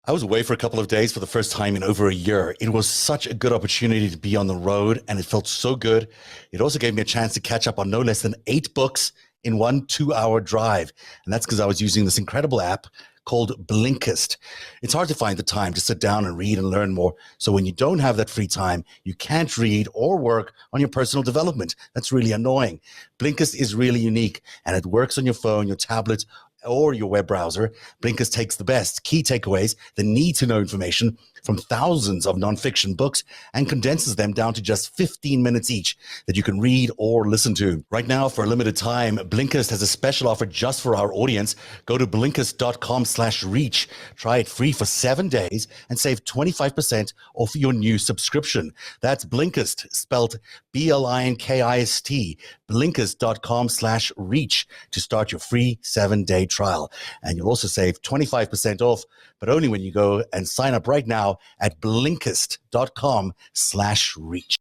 I was away for a couple of days for the first time in over a year. It was such a good opportunity to be on the road, and it felt so good. It also gave me a chance to catch up on no less than 8 books in one 2-hour drive. And that's because I was using this incredible app called Blinkist. It's hard to find the time to sit down and read and learn more. So when you don't have that free time, you can't read or work on your personal development. That's really annoying. Blinkist is really unique, and it works on your phone, your tablet, or your web browser. Blinkist takes the best key takeaways, the need-to-know information from thousands of nonfiction books and condenses them down to just 15 minutes each that you can read or listen to. Right now, for a limited time, Blinkist has a special offer just for our audience. Go to Blinkist.com/reach. Try it free for 7 days and save 25% off your new subscription. That's Blinkist, spelled Blinkist. Blinkist.com/reach to start your free 7-day trial. And you'll also save 25% off, but only when you go and sign up right now at Blinkist.com/reach.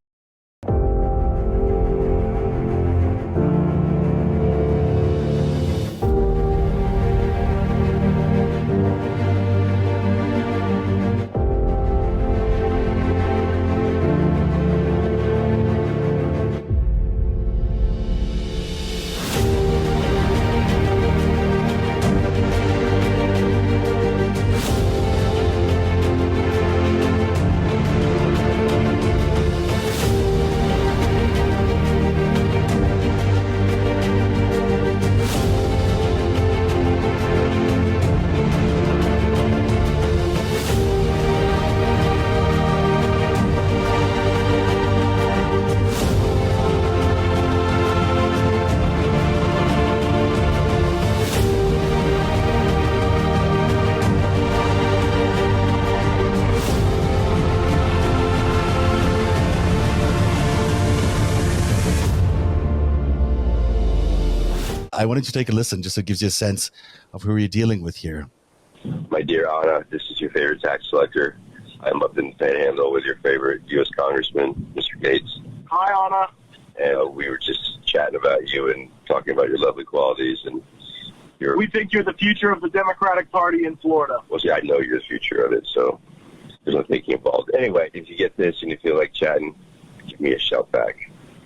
I wanted to take a listen just so it gives you a sense of who you're dealing with here. My dear Anna, this is your favorite tax collector. I'm up in the Panhandle with your favorite U.S. Congressman, Mr. Gaetz. Hi, Anna. And we were just chatting about you and talking about your lovely qualities. And we think you're the future of the Democratic Party in Florida. Well, see, I know you're the future of it, so there's no thinking involved. Anyway, if you get this and you feel like chatting, give me a shout back.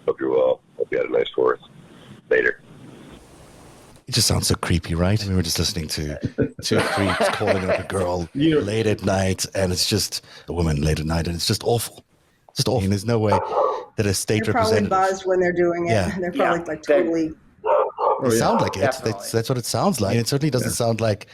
Hope you're well. Hope you had a nice 4th. Later. It just sounds so creepy, right? We were just listening to 2 creeps calling up a girl late at night, and it's just a woman late at night, and it's just awful. Just awful. And there's no way that a state representative... They're probably buzzed when they're doing it. Yeah. They're probably like totally... They sound like it. That's what it sounds like. And it certainly doesn't sound like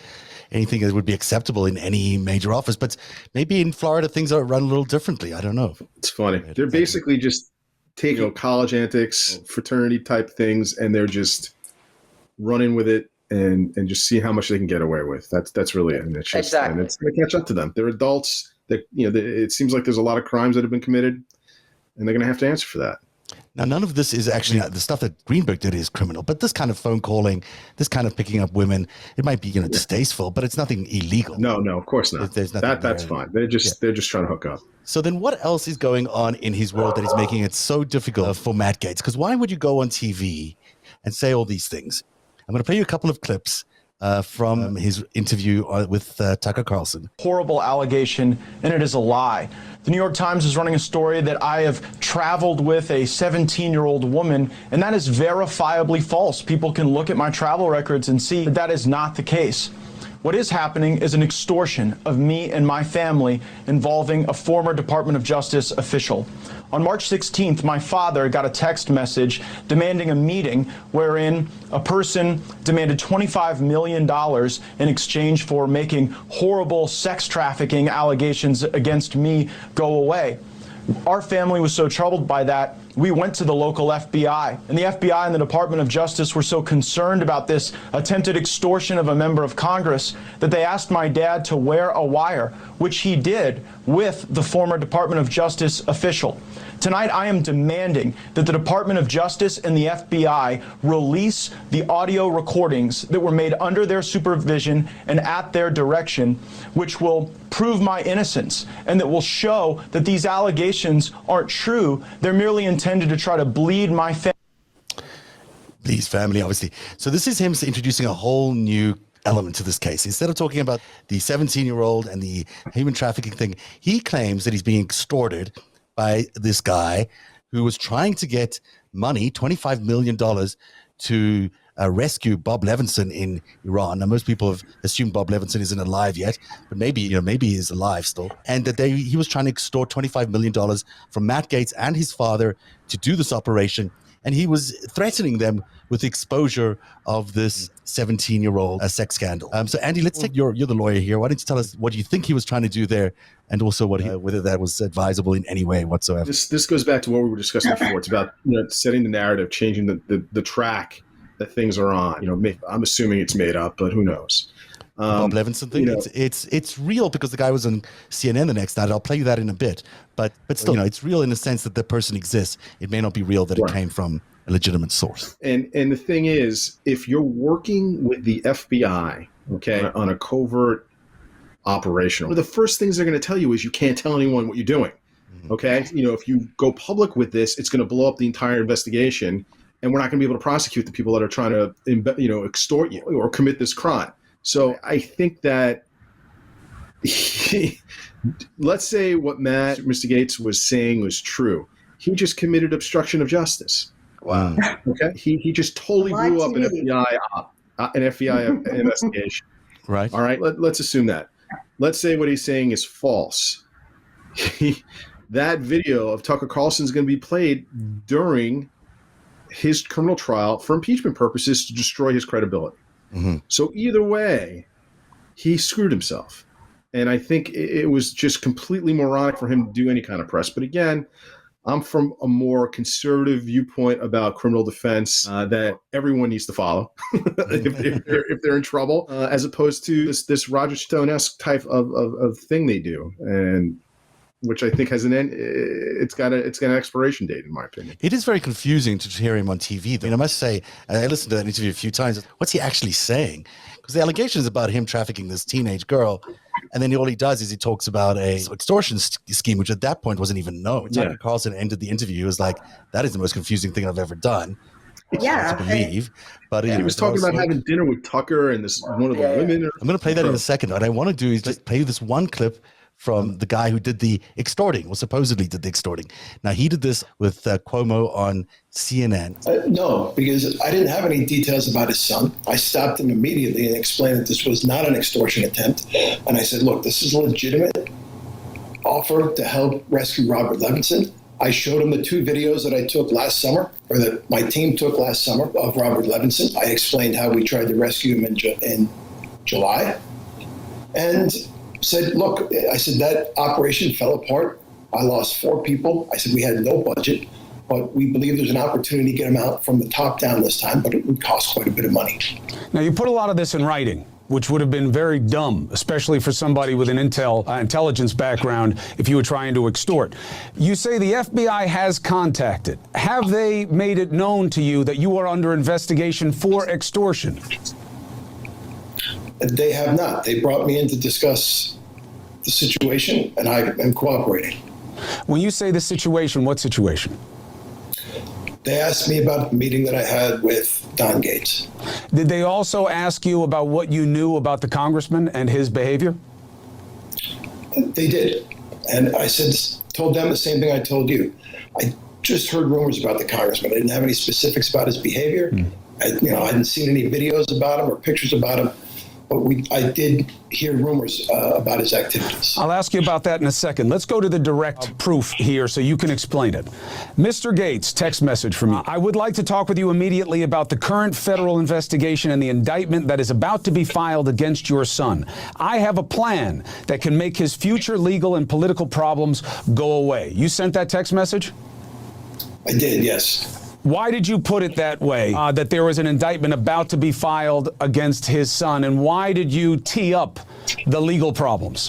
anything that would be acceptable in any major office. But maybe in Florida, things are run a little differently. I don't know. It's funny. They're basically just taking college antics, fraternity type things, and they're just running with it and just see how much they can get away with. That's really it. And it's just, and it's going to catch up to them. They're adults. It seems like there's a lot of crimes that have been committed, and they're going to have to answer for that. Now, none of this is actually the stuff that Greenberg did is criminal, but this kind of phone calling, this kind of picking up women, it might be distasteful, but it's nothing illegal. No, of course not. There's nothing that's fine. They're just trying to hook up. So then, what else is going on in his world that is making it so difficult for Matt Gaetz? Because why would you go on TV and say all these things? I'm going to play you a couple of clips from his interview with Tucker Carlson. Horrible allegation, and it is a lie. The New York Times is running a story that I have traveled with a 17-year-old woman, and that is verifiably false. People can look at my travel records and see that that is not the case. What is happening is an extortion of me and my family involving a former Department of Justice official. On March 16th, my father got a text message demanding a meeting wherein a person demanded $25 million in exchange for making horrible sex trafficking allegations against me go away. Our family was so troubled by that, we went to the local FBI. And the FBI and the Department of Justice were so concerned about this attempted extortion of a member of Congress that they asked my dad to wear a wire, which he did with the former Department of Justice official. Tonight, I am demanding that the Department of Justice and the FBI release the audio recordings that were made under their supervision and at their direction, which will prove my innocence and that will show that these allegations aren't true. They're merely intended to try to bleed my family. Bleed's family, obviously. So this is him introducing a whole new element to this case. Instead of talking about the 17-year-old and the human trafficking thing, he claims that he's being extorted by this guy who was trying to get money, $25 million, to rescue Bob Levinson in Iran. Now, most people have assumed Bob Levinson isn't alive yet, but maybe he's alive still. And that he was trying to extort $25 million from Matt Gaetz and his father to do this operation. And he was threatening them with the exposure of this 17-year-old sex scandal. So, Andy, let's take you're the lawyer here. Why don't you tell us what you think he was trying to do there, and also whether that was advisable in any way whatsoever? This goes back to what we were discussing before. It's about setting the narrative, changing the track that things are on. I'm assuming it's made up, but who knows? Bob Levinson thing. It's real because the guy was on CNN the next night. I'll play you that in a bit. But still, it's real in the sense that the person exists. It may not be real that it came from a legitimate source. And the thing is, if you're working with the FBI, on a covert operation, one of the first things they're going to tell you is you can't tell anyone what you're doing. Okay, if you go public with this, it's going to blow up the entire investigation, and we're not going to be able to prosecute the people that are trying to extort you or commit this crime. So I think that let's say what Mr. Gaetz was saying was true. He just committed obstruction of justice. Wow. Okay. He just totally blew up an FBI investigation. Right. All right. Let's assume that. Let's say what he's saying is false. That video of Tucker Carlson is going to be played during his criminal trial for impeachment purposes to destroy his credibility. Mm-hmm. So either way, he screwed himself. And I think it was just completely moronic for him to do any kind of press. But again, I'm from a more conservative viewpoint about criminal defense that everyone needs to follow if they're in trouble, as opposed to this Roger Stone-esque type of thing they do. And which I think has an end. It's got an expiration date, in my opinion. It is very confusing to hear him on TV. I must say, I listened to that interview a few times. What's he actually saying? Because the allegation is about him trafficking this teenage girl, and then all he does is he talks about a extortion scheme, which at that point wasn't even known. When Tucker Carlson ended the interview, he was like, "That is the most confusing thing I've ever done." Yeah, to believe. But he was talking about having dinner with Tucker and this one of the women. I'm going to play that in a second. What I want to do is just play this one clip from the guy who did the extorting, or supposedly did the extorting. Now, he did this with Cuomo on CNN. No, because I didn't have any details about his son. I stopped him immediately and explained that this was not an extortion attempt. And I said, look, this is a legitimate offer to help rescue Robert Levinson. I showed him the 2 videos that I took last summer, or that my team took last summer, of Robert Levinson. I explained how we tried to rescue him in July. And said, look, I said, that operation fell apart. I lost 4 people. I said, we had no budget, but we believe there's an opportunity to get them out from the top down this time, but it would cost quite a bit of money. Now, you put a lot of this in writing, which would have been very dumb, especially for somebody with an intelligence background if you were trying to extort. You say the FBI has contacted. Have they made it known to you that you are under investigation for extortion? They have not. They brought me in to discuss the situation, and I am cooperating. When you say the situation, what situation? They asked me about the meeting that I had with Don Gaetz. Did they also ask you about what you knew about the congressman and his behavior? They did. And I told them the same thing I told you. I just heard rumors about the congressman. I didn't have any specifics about his behavior. I hadn't seen any videos about him or pictures about him. But I did hear rumors about his activities. I'll ask you about that in a second. Let's go to the direct proof here so you can explain it. Mr. Gaetz, text message from you. I would like to talk with you immediately about the current federal investigation and the indictment that is about to be filed against your son. I have a plan that can make his future legal and political problems go away. You sent that text message? I did, yes. Why did you put it that way, that there was an indictment about to be filed against his son, and why did you tee up the legal problems?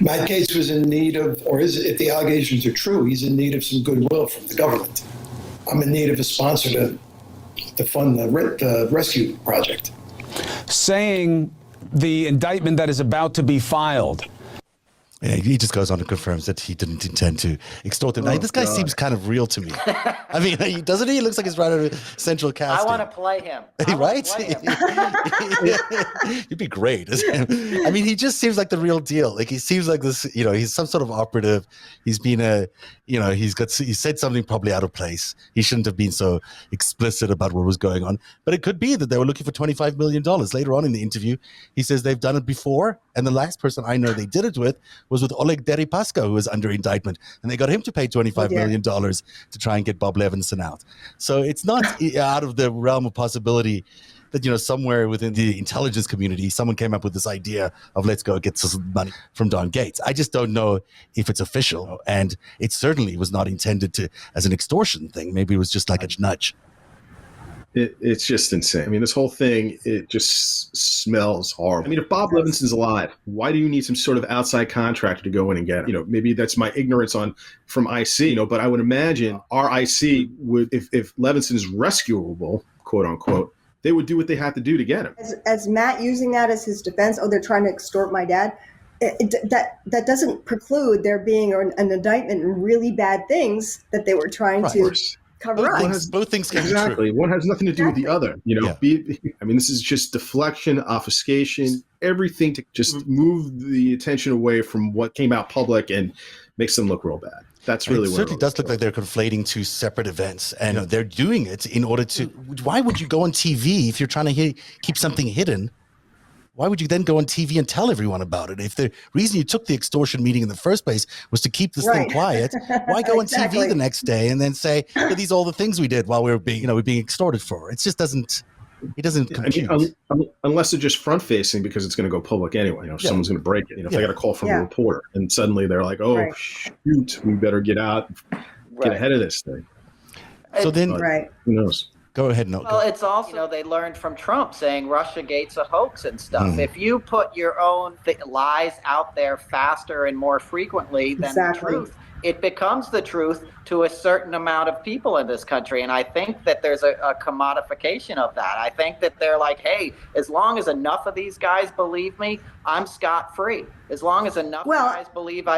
Matt Gaetz was in need of, if the allegations are true, he's in need of some goodwill from the government. I'm in need of a sponsor to fund the rescue project. Saying the indictment that is about to be filed. Yeah, he just goes on and confirms that he didn't intend to extort them. Now, this guy seems kind of real to me. I mean, doesn't he? He looks like he's right out of Central Casting. I want to play him. Right? You'd be great. I mean, he just seems like the real deal. Like, he seems like this, he's some sort of operative. He's been he said something probably out of place. He shouldn't have been so explicit about what was going on. But it could be that they were looking for $25 million. Later on in the interview, he says they've done it before. And the last person I know they did it with was with Oleg Deripaska, who was under indictment. And they got him to pay $25 million to try and get Bob Levinson out. So it's not out of the realm of possibility that, somewhere within the intelligence community, someone came up with this idea of let's go get some money from Don Gaetz. I just don't know if it's official. And it certainly was not intended as an extortion thing. Maybe it was just like a nudge. It's just insane. I mean, this whole thing, it just smells horrible. I mean, if Bob Levinson's alive, why do you need some sort of outside contractor to go in and get him? Maybe that's my ignorance from IC, but I would imagine our IC would, if Levinson's rescuable, quote unquote, they would do what they have to do to get him. As Matt using that as his defense, they're trying to extort my dad. That doesn't preclude there being an indictment and really bad things that they were trying to cover up. Both things can exactly. be true. One has nothing to do with the other. I mean, this is just deflection, obfuscation, everything to just move the attention away from what came out public and makes them look real bad. That's really what it certainly does look like they're conflating two separate events, and they're doing it in order to. Why would you go on TV if you're trying to keep something hidden? Why would you then go on TV and tell everyone about it? If the reason you took the extortion meeting in the first place was to keep this thing quiet, why go on TV the next day and then say, these are all the things we did while we were being extorted for? It just doesn't. It doesn't compute. Unless they're just front facing because it's going to go public anyway. Someone's going to break it. If they got a call from a reporter and suddenly they're like, shoot, we better get out, get ahead of this thing. So then, who knows? Go ahead, Noel. Well, it's also, they learned from Trump saying Russiagate's a hoax and stuff. If you put your own lies out there faster and more frequently than the truth, it becomes the truth to a certain amount of people in this country. And I think that there's a commodification of that. I think that they're like, hey, as long as enough of these guys believe me, I'm scot-free. As long as enough guys believe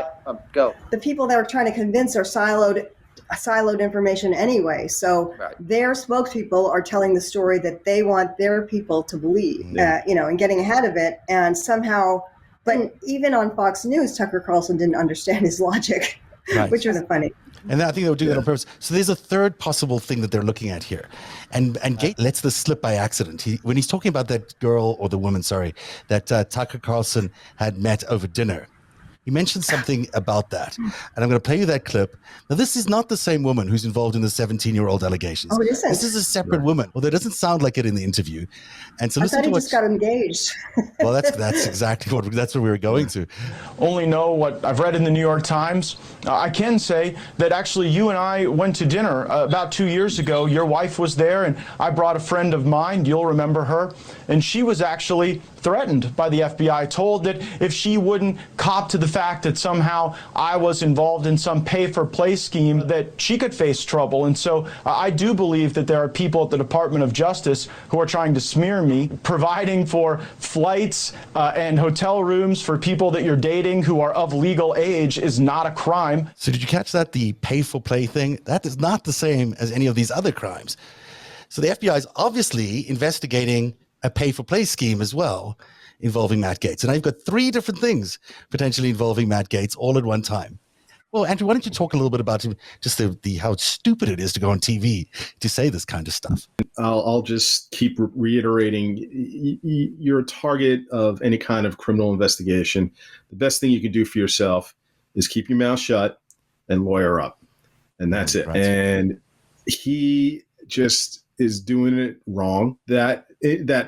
go. The people that are trying to convince are siloed information anyway. So their spokespeople are telling the story that they want their people to believe, and getting ahead of it. And somehow, but even on Fox News, Tucker Carlson didn't understand his logic, which was funny. And I think they were doing that on purpose. So there's a third possible thing that they're looking at here. And Gaetz lets this slip by accident. When he's talking about that girl or the woman, that Tucker Carlson had met over dinner, he mentioned something about that. And I'm going to play you that clip. Now, this is not the same woman who's involved in the 17-year-old allegations. Oh, it isn't? This is a separate woman. Well, that doesn't sound like it in the interview. And so I thought he just got engaged. Well, that's exactly what we were going to. Only know what I've read in the New York Times. I can say that actually you and I went to dinner about 2 years ago. Your wife was there, and I brought a friend of mine. You'll remember her. And she was actually threatened by the FBI, told that if she wouldn't cop to the fact that somehow I was involved in some pay-for-play scheme, that she could face trouble. And so I do believe that there are people at the Department of Justice who are trying to smear me, providing for flights and hotel rooms for people that you're dating who are of legal age is not a crime. So did you catch that? The pay-for-play thing? That is not the same as any of these other crimes. So the FBI is obviously investigating a pay-for-play scheme as well involving Matt Gaetz. And I've got 3 different things potentially involving Matt Gaetz all at one time. Well, Andrew, why don't you talk a little bit about just the how stupid it is to go on TV to say this kind of stuff? I'll just keep reiterating, you're a target of any kind of criminal investigation. The best thing you can do for yourself is keep your mouth shut and lawyer up. And that's it. Right. And he just is doing it wrong. That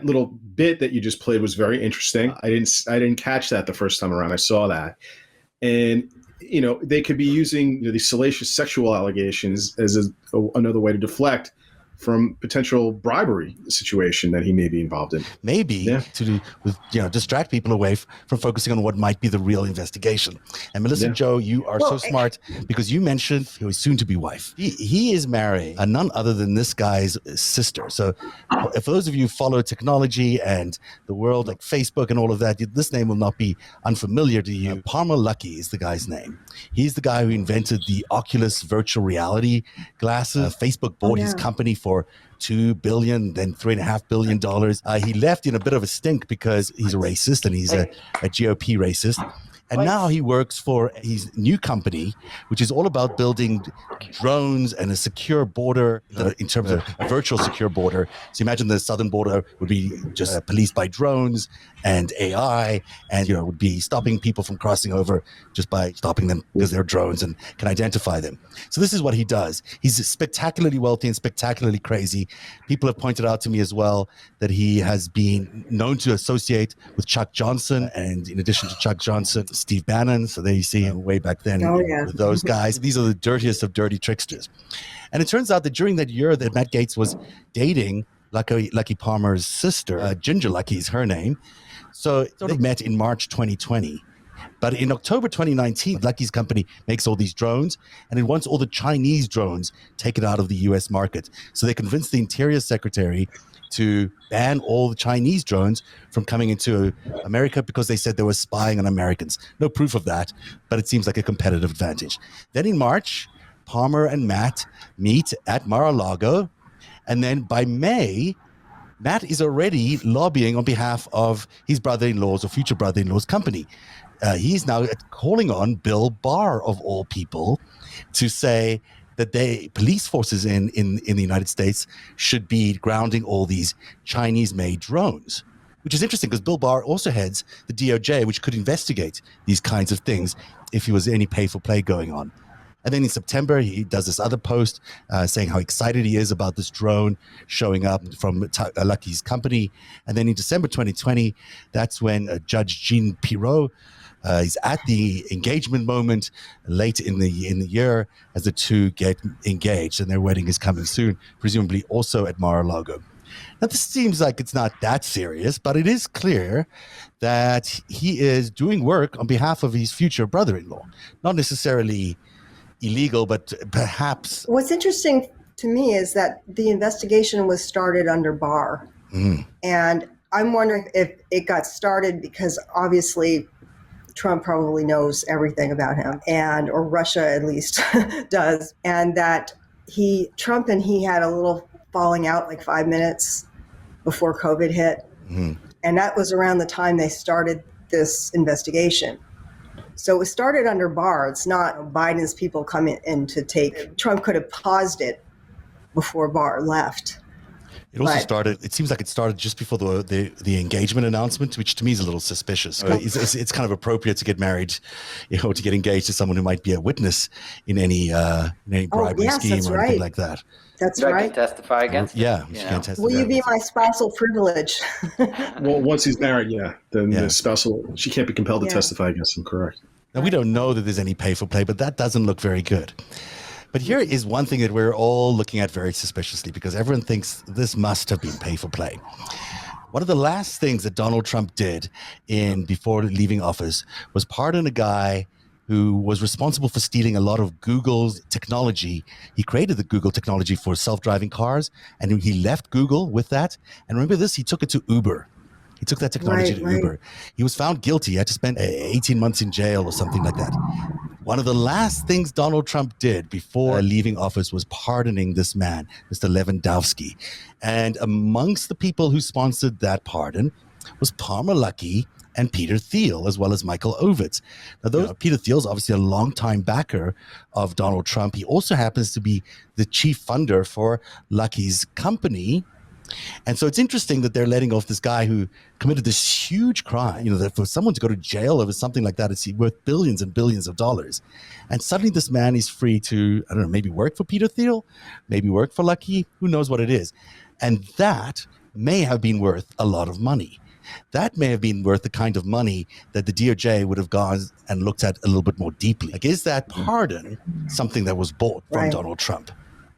little bit that you just played was very interesting. I didn't catch that the first time around. I saw that. And they could be using these salacious sexual allegations as another way to deflect from potential bribery situation that he may be involved in. Maybe to distract people away from focusing on what might be the real investigation. And Melissa Joe, you are so smart because you mentioned his soon-to-be wife. He is marrying none other than this guy's sister. So for those of you who follow technology and the world like Facebook and all of that, this name will not be unfamiliar to you. Palmer Luckey is the guy's name. He's the guy who invented the Oculus virtual reality glasses. Facebook bought his company for $2 billion, then $3.5 billion. He left in a bit of a stink because he's a racist and he's a GOP racist. And now he works for his new company, which is all about building drones and a secure border in terms of a virtual secure border. So imagine the southern border would be just policed by drones and AI, and would be stopping people from crossing over just by stopping them because they're drones and can identify them. So this is what he does. He's spectacularly wealthy and spectacularly crazy. People have pointed out to me as well that he has been known to associate with Chuck Johnson, and in addition to Chuck Johnson, Steve Bannon. So there you see him way back then with those guys. These are the dirtiest of dirty tricksters. And it turns out that during that year that Matt Gaetz was dating Lucky Palmer's sister, Ginger Lucky is her name. So they met in March 2020. But in October 2019, Lucky's company makes all these drones, and it wants all the Chinese drones taken out of the U.S. market. So they convinced the Interior Secretary to ban all the Chinese drones from coming into America because they said they were spying on Americans. No proof of that, but it seems like a competitive advantage. Then in March, Palmer and Matt meet at Mar-a-Lago, and then by May, Matt is already lobbying on behalf of his brother-in-law's or future brother-in-law's company. He's now calling on Bill Barr, of all people, to say that police forces in the United States should be grounding all these Chinese-made drones, which is interesting because Bill Barr also heads the DOJ, which could investigate these kinds of things if there was any pay-for-play going on. And then in September, he does this other post saying how excited he is about this drone showing up from Lucky's company. And then in December 2020, that's when Judge Jean Pirot is at the engagement moment late in the year as the two get engaged, and their wedding is coming soon, presumably also at Mar-a-Lago. Now, this seems like it's not that serious, but it is clear that he is doing work on behalf of his future brother-in-law. Not necessarily illegal, but perhaps. What's interesting to me is that the investigation was started under Barr. And I'm wondering if it got started because obviously Trump probably knows everything about him, or Russia at least does, and that Trump and he had a little falling out like 5 minutes before COVID hit. And that was around the time they started this investigation. So it was started under Barr. It's not Biden's people coming in to take. Trump could have paused it before Barr left. It also started, it seems like it started just before the engagement announcement, which to me is a little suspicious. It's kind of appropriate to get married, to get engaged to someone who might be a witness in any bribery scheme or anything like that. That's right. right. Testify against Yeah, she can't testify. Will you be my spousal privilege? Well, once he's married, then the spousal, she can't be compelled to testify against him, correct? Now, we don't know that there's any pay for play, but that doesn't look very good. But here is one thing that we're all looking at very suspiciously because everyone thinks this must have been pay for play. One of the last things that Donald Trump did before leaving office was pardon a guy who was responsible for stealing a lot of Google's technology. He created the Google technology for self-driving cars, and he left Google with that. And remember this, he took it to Uber. He took that technology to Uber. He was found guilty. He had to spend 18 months in jail or something like that. One of the last things Donald Trump did before leaving office was pardoning this man, Mr. Lewandowski. And amongst the people who sponsored that pardon was Palmer Luckey and Peter Thiel, as well as Michael Ovitz. Now, Peter Thiel is obviously a longtime backer of Donald Trump. He also happens to be the chief funder for Luckey's company. And so it's interesting that they're letting off this guy who committed this huge crime. That for someone to go to jail over something like that, it's worth billions and billions of dollars. And suddenly this man is free to, I don't know, maybe work for Peter Thiel, maybe work for Luckey, who knows what it is. And that may have been worth a lot of money. That may have been worth the kind of money that the DOJ would have gone and looked at a little bit more deeply. Like, is that pardon something that was bought from Donald Trump?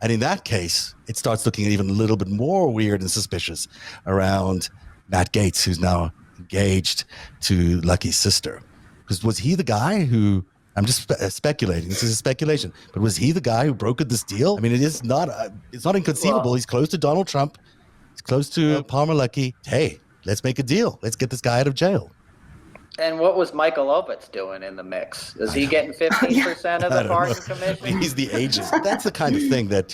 And in that case, it starts looking even a little bit more weird and suspicious around Matt Gaetz, who's now engaged to Lucky's sister. Because was he the guy who, I'm just speculating, this is a speculation, but was he the guy who brokered this deal? I mean, it's not inconceivable. He's close to Donald Trump. He's close to Palmer Luckey. Hey, let's make a deal. Let's get this guy out of jail. And what was Michael Ovitz doing in the mix? Is he getting 15% of the pardon commission? He's the agent. That's the kind of thing that,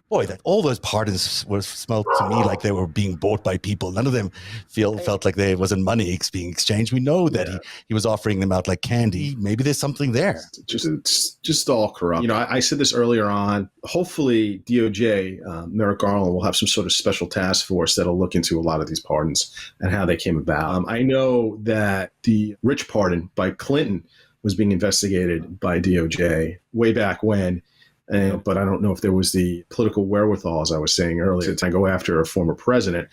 that all those pardons smelled to me like they were being bought by people. None of them felt like there wasn't money being exchanged. We know that he was offering them out like candy. Maybe there's something there. It's just all corrupt. I said this earlier on. Hopefully, DOJ, Merrick Garland, will have some sort of special task force that'll look into a lot of these pardons and how they came about. I know that the Rich pardon by Clinton was being investigated by DOJ way back when. But I don't know if there was the political wherewithal, as I was saying earlier, to go after a former president.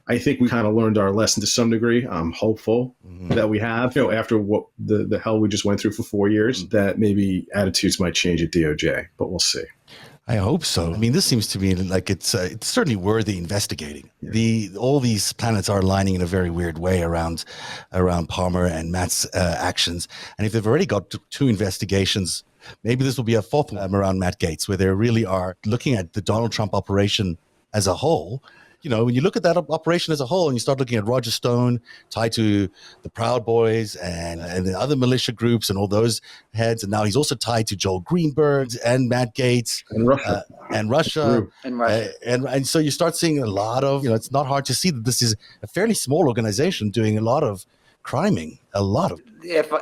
I think we kind of learned our lesson to some degree. I'm hopeful that we have, after what the hell we just went through for 4 years, that maybe attitudes might change at DOJ, but we'll see. I hope so. I mean, this seems to me like it's certainly worthy investigating. All these planets are aligning in a very weird way around Palmer and Matt's actions. And if they've already got two investigations, maybe this will be a fourth one around Matt Gaetz, where they really are looking at the Donald Trump operation as a whole. When you look at that operation as a whole and you start looking at Roger Stone tied to the Proud Boys and the other militia groups and all those heads, and now he's also tied to Joel Greenberg and Matt Gaetz and Russia. And so you start seeing a lot of, it's not hard to see that this is a fairly small organization doing a lot of criming, a lot of. If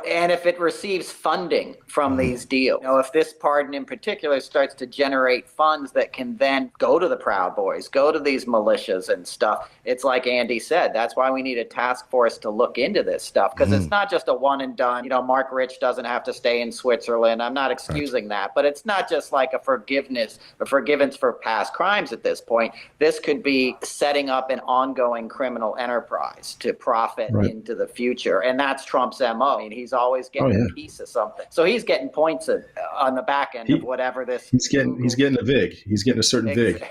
it receives funding from these deals, if this pardon in particular starts to generate funds that can then go to the Proud Boys, go to these militias and stuff, it's like Andy said, that's why we need a task force to look into this stuff, because it's not just a one and done. Mark Rich doesn't have to stay in Switzerland. I'm not excusing that, but it's not just like a forgiveness for past crimes at this point. This could be setting up an ongoing criminal enterprise to profit into the future, and that's Trump's MO. I mean, he's always getting a piece of something. So he's getting points on the back end of whatever this. He's getting a VIG. He's getting a certain VIG.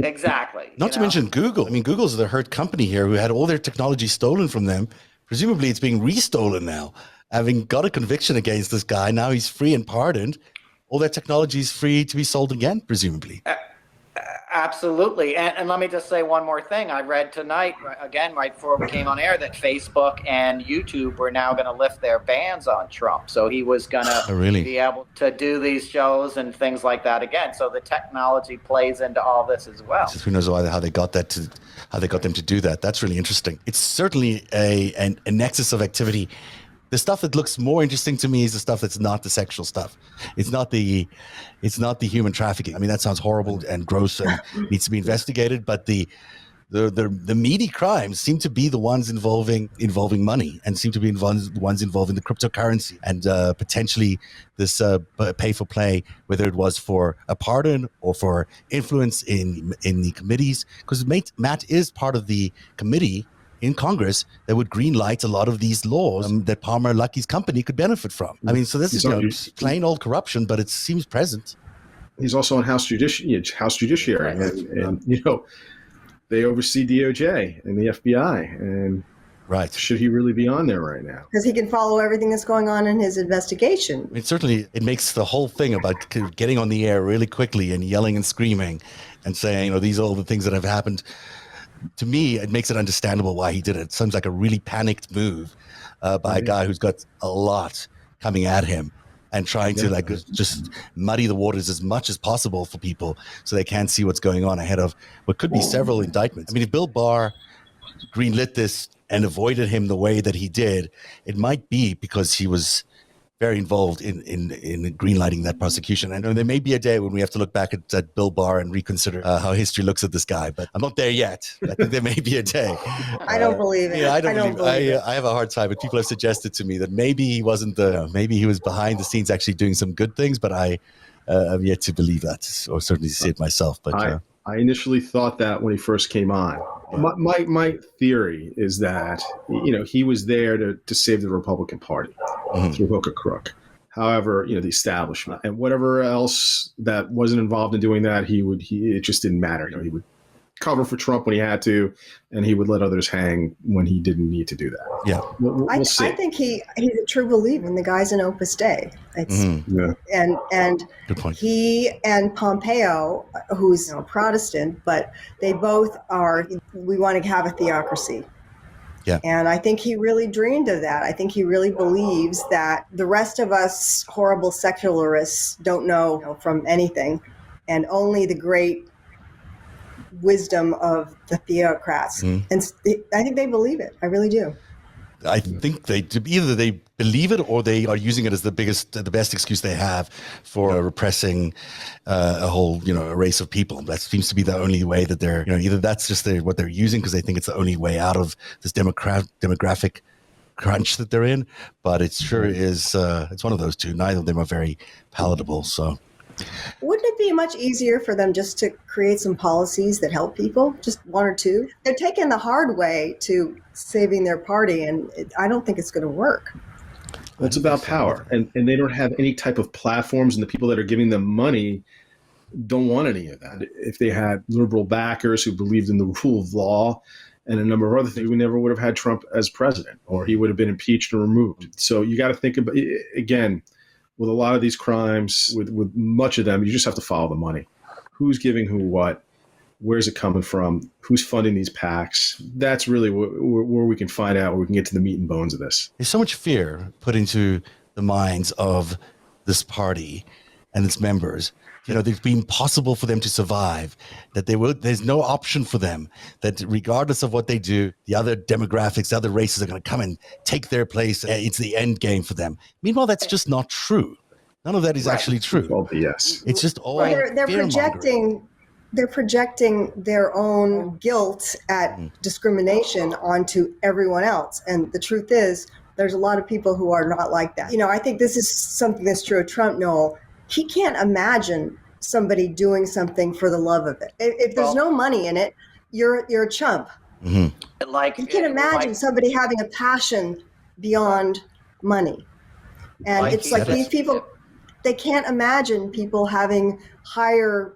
Exactly. Not to mention Google. I mean, Google's the hurt company here who had all their technology stolen from them. Presumably it's being restolen now. Having got a conviction against this guy, now he's free and pardoned. All their technology is free to be sold again, presumably. Absolutely. And let me just say one more thing. I read tonight, again, right before we came on air, that Facebook and YouTube were now going to lift their bans on Trump. So he was going to be able to do these shows and things like that again. So the technology plays into all this as well. Who knows how they got them to do that. That's really interesting. It's certainly a nexus of activity. The stuff that looks more interesting to me is the stuff that's not the sexual stuff. It's not the human trafficking. I mean, that sounds horrible and gross and needs to be investigated. But the meaty crimes seem to be the ones involving money, and seem to be the ones involving the cryptocurrency and potentially this pay for play, whether it was for a pardon or for influence in the committees. Because Matt is part of the committee in Congress that would green light a lot of these laws that Palmer Luckey's company could benefit from. I mean, so this is plain old corruption, but it seems present. He's also on House Judiciary, and they oversee DOJ and the FBI. And should he really be on there right now? Because he can follow everything that's going on in his investigation. It makes the whole thing about getting on the air really quickly and yelling and screaming and saying, these are all the things that have happened. To me, it makes it understandable why he did it. It seems like a really panicked move by a guy who's got a lot coming at him and trying to just muddy the waters as much as possible for people so they can't see what's going on ahead of what could be several indictments. I mean, if Bill Barr greenlit this and avoided him the way that he did, it might be because he was very involved in greenlighting that prosecution. I know there may be a day when we have to look back at Bill Barr and reconsider how history looks at this guy, but I'm not there yet. I think there may be a day. I don't believe it. I don't believe it. I have a hard time, but people have suggested to me that maybe he wasn't maybe he was behind the scenes actually doing some good things, but I have yet to believe that, or certainly see it myself. But I initially thought that when he first came on. My theory is that he was there to save the Republican Party through hook or crook. However, the establishment and whatever else that wasn't involved in doing that, it just didn't matter. He would cover for Trump when he had to, and he would let others hang when he didn't need to do that. Yeah, we'll see. I think he's a true believer in the guys in Opus Dei. And good point. He and Pompeo, who's a Protestant, but they both are. We want to have a theocracy. Yeah. And I think he really dreamed of that. I think he really believes that the rest of us horrible secularists don't know from anything, and only the great wisdom of the theocrats. And I think they believe it. I really do. I think either they believe it or they are using it as the best excuse they have for repressing a whole, a race of people. That seems to be the only way that they're, either that's just what they're using because they think it's the only way out of this demographic crunch that they're in. But it sure is, it's one of those two. Neither of them are very palatable. So wouldn't it be much easier for them just to create some policies that help people? Just one or two? They're taking the hard way to saving their party, and I don't think it's going to work. Well, it's about power, and they don't have any type of platforms, and the people that are giving them money don't want any of that. If they had liberal backers who believed in the rule of law and a number of other things, we never would have had Trump as president, or he would have been impeached or removed. So you got to think about, again, with a lot of these crimes, with much of them, you just have to follow the money. Who's giving who what? Where's it coming from? Who's funding these PACs? That's really where we can find out, where we can get to the meat and bones of this. There's so much fear put into the minds of this party and its members. It's been impossible for them to survive, that there's no option for them, that regardless of what they do, the other demographics, the other races are going to come and take their place. It's the end game for them. Meanwhile, that's just not true. None of that is actually true. Well, yes. It's just all they're projecting their own guilt at discrimination onto everyone else. And the truth is, there's a lot of people who are not like that. I think this is something that's true of Trump, Noel. He can't imagine somebody doing something for the love of it. If there's no money in it, you're a chump. Like you can't imagine somebody having a passion beyond money. And it's like these people, they can't imagine people having higher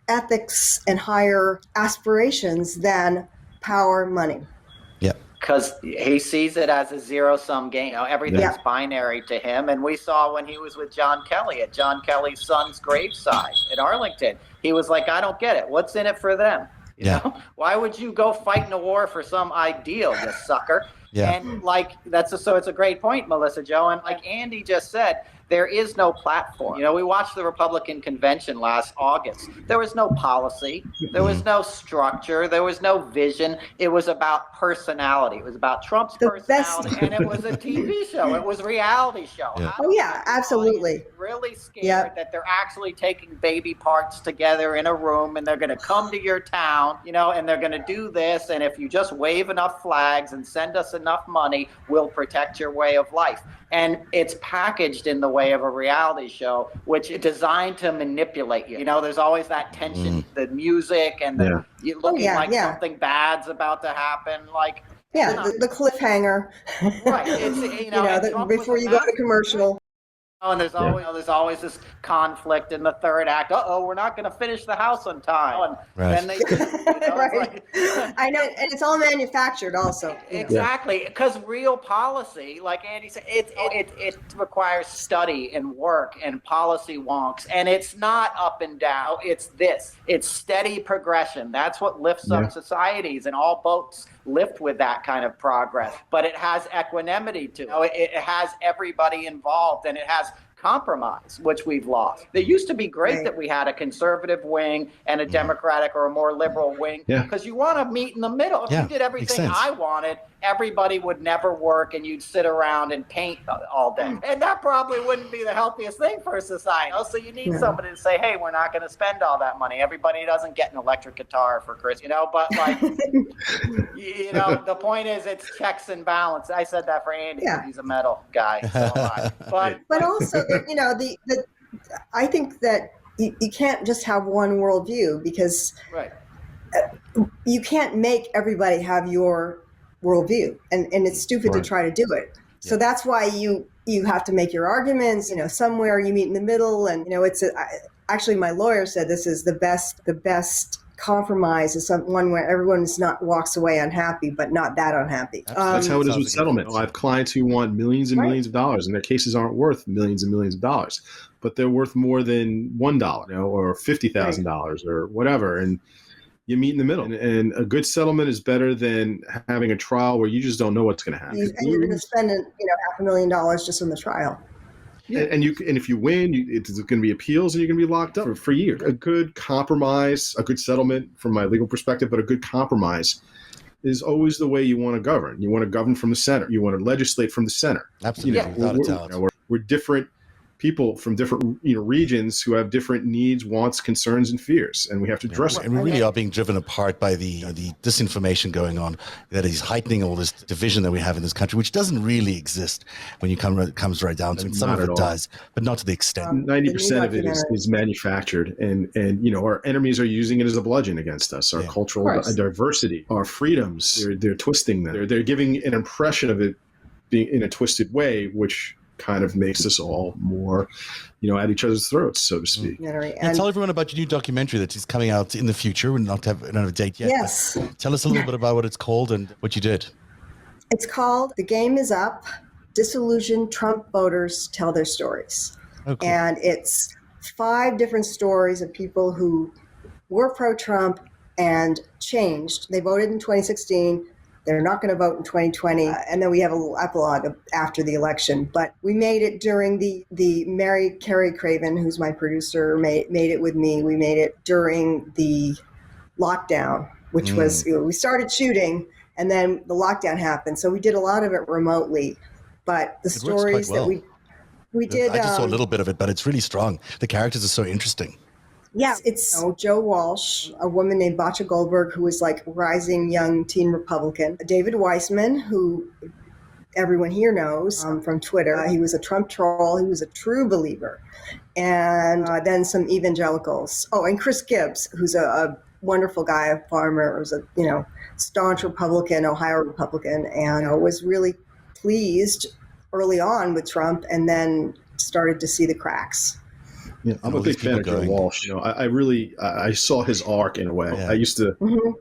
ethics and higher aspirations than power, money. Because he sees it as a zero-sum game. Everything's binary to him. And we saw when he was with John Kelly at John Kelly's son's graveside in Arlington, he was like, I don't get it. What's in it for them? You know? Why would you go fight in a war for some ideal, you sucker? And so it's a great point, Melissa Jo. And like Andy just said, there is no platform. We watched the Republican convention last August. There was no policy. There was no structure. There was no vision. It was about personality. It was about Trump's personality. And it was a TV show. It was a reality show. Absolutely. Really scared that they're actually taking baby parts together in a room and they're going to come to your town, and they're going to do this. And if you just wave enough flags and send us enough money, we'll protect your way of life. And it's packaged in the way of a reality show, which is designed to manipulate you. There's always that tension, the music and you looking something bad's about to happen. The cliffhanger. Right. It's, before you go to commercial. And there's always this conflict in the third act. We're not going to finish the house on time. And then they, I know, and it's all manufactured, also. Exactly, because real policy, like Andy said, it requires study and work and policy wonks, and it's not up and down. It's this. It's steady progression. That's what lifts up societies, and all boats lift with that kind of progress. But it has equanimity to it. It has everybody involved, and it has compromise, which we've lost. It used to be great that we had a conservative wing and a Democratic or a more liberal wing, because you want to meet in the middle. If you did everything I wanted, everybody would never work and you'd sit around and paint all day. And that probably wouldn't be the healthiest thing for society. So you need somebody to say, hey, we're not going to spend all that money. Everybody doesn't get an electric guitar for Christmas, but the point is it's checks and balance. I said that for Andy. He's a metal guy. So but also, I think that you can't just have one worldview, because you can't make everybody have your worldview, and it's stupid to try to do it. So that's why you you have to make your arguments, somewhere you meet in the middle. And, actually my lawyer said this is the best compromise is one where everyone walks away unhappy, but not that unhappy. That's how it is with settlement. I have clients who want millions and millions of dollars, and their cases aren't worth millions and millions of dollars, but they're worth more than $1, or $50,000 or whatever. And you meet in the middle. And a good settlement is better than having a trial where you just don't know what's going to happen. And you're going to spend $500,000 just on the trial. Yeah. And if you win, it's going to be appeals, and you're going to be locked up for years. A good compromise, a good settlement from my legal perspective, but a good compromise is always the way you want to govern. You want to govern from the center. You want to legislate from the center. Absolutely, without a doubt. We're different people from different regions who have different needs, wants, concerns, and fears, and we have to address it. And we really are being driven apart by the disinformation going on that is heightening all this division that we have in this country, which doesn't really exist when it comes right down to it. Some of it does, but not to the extent. 90% of it is manufactured, and our enemies are using it as a bludgeon against us. Our cultural diversity, our freedoms, they're twisting them. They're giving an impression of it being in a twisted way, which kind of makes us all more, at each other's throats, so to speak. And tell everyone about your new documentary that is coming out in the future. We're not have a date yet. Yes. Tell us a little bit about what it's called and what you did. It's called The Game Is Up. Disillusioned Trump voters tell their stories. Okay. And it's 5 different stories of people who were pro-Trump and changed. They voted in 2016. They're not going to vote in 2020. And then we have a little epilogue after the election. But we made it during the Mary Carey Craven, who's my producer, made it with me. We made it during the lockdown, which was, we started shooting and then the lockdown happened. So we did a lot of it remotely. But the stories that we did. I just saw a little bit of it, but it's really strong. The characters are so interesting. Yeah, it's Joe Walsh, a woman named Bacha Goldberg, who was like rising young teen Republican. David Weissman, who everyone here knows from Twitter. He was a Trump troll. He was a true believer. And then some evangelicals. Oh, and Chris Gibbs, who's a wonderful guy, a farmer, was a staunch Republican, Ohio Republican, and was really pleased early on with Trump, and then started to see the cracks. Yeah, I'm a big fan of Joe Walsh. I saw his arc in a way. Yeah. I used to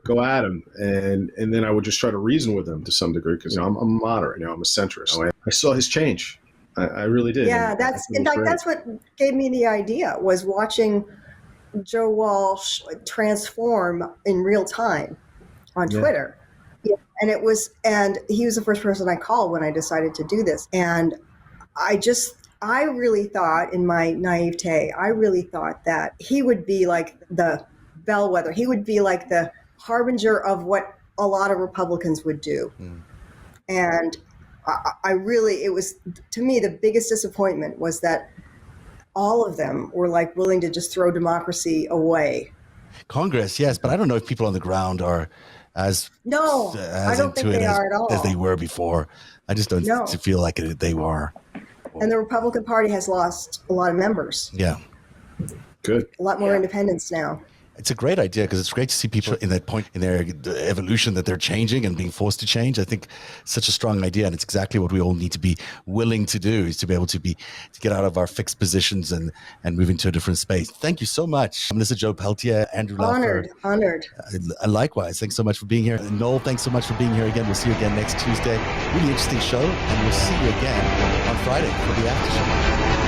go at him, and then I would just try to reason with him to some degree because I'm a moderate. I'm a centrist. I saw his change. I really did. Yeah, that's what gave me the idea, was watching Joe Walsh transform in real time on Twitter. Yeah. And he was the first person I called when I decided to do this, and I really thought, in my naivete, that he would be like the bellwether. He would be like the harbinger of what a lot of Republicans would do. And it was, to me, the biggest disappointment was that all of them were like willing to just throw democracy away. Congress, yes, but I don't know if people on the ground are as I don't think they are at all as they were before. I just don't feel like they were. And the Republican Party has lost a lot of members. Yeah. Good. A lot more independents now. It's a great idea because it's great to see people in that point in their evolution that they're changing and being forced to change. I think it's such a strong idea, and it's exactly what we all need to be willing to do, is to be able to get out of our fixed positions and move into a different space. Thank you so much, Melissa Jo Peltier, Andrew Laufer. Honored. Likewise. Thanks so much for being here. And Noel, thanks so much for being here again. We'll see you again next Tuesday. Really interesting show, and we'll see you again on Friday for the after show.